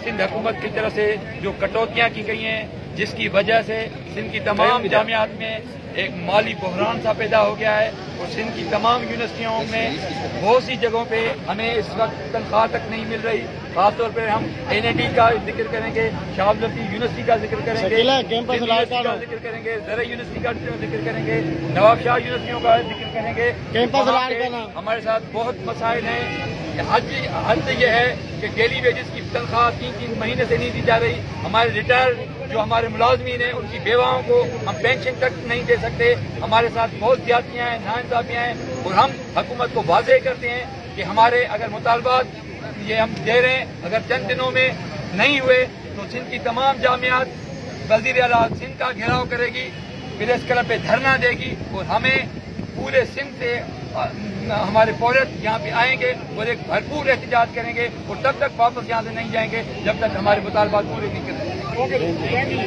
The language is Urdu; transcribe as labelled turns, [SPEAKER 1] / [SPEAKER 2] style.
[SPEAKER 1] سندھ حکومت کی طرف سے جو کٹوتیاں کی گئی ہیں، جس کی وجہ سے سندھ کی تمام جامعات میں ایک مالی بحران سا پیدا ہو گیا ہے، اور سندھ کی تمام یونیورسٹیوں میں بہت سی جگہوں پہ ہمیں اس وقت تنخواہ تک نہیں مل رہی۔ خاص طور پہ ہم NIT کا ذکر کریں گے، شاہ عبداللطیف یونیورسٹی کا ذکر کریں گے، یونیورسٹی کا ذکر کریں گے، زرعی یونیورسٹی کا ذکر کریں گے، نواب شاہ یونیورسٹیوں کا ذکر کریں گے۔ ہمارے ساتھ بہت مسائل ہیں۔ حد یہ ہے کہ ڈیلی ویجز کی تنخواہ 3 مہینے سے نہیں دی جا رہی۔ ہمارے ریٹائر جو ہمارے ملازمین ہیں ان کی بیواؤں کو ہم پینشن تک نہیں دے سکتے۔ ہمارے ساتھ بہت زیادتیاں ہیں، ناانصافیاں ہیں، اور ہم حکومت کو واضح کرتے ہیں کہ ہمارے اگر مطالبات یہ ہم دے رہے ہیں، اگر چند دنوں میں نہیں ہوئے تو سندھ کی تمام جامعات وزیر اعلیٰ سندھ کا گھیراؤ کرے گی، پریس کلب پہ دھرنا دے گی، اور ہمیں پورے سندھ سے ہمارے پولیس یہاں پہ آئیں گے اور ایک بھرپور احتجاج کریں گے، اور تب تک واپس یہاں سے نہیں جائیں گے جب تک ہمارے مطالبات پورے نہیں کریں گے۔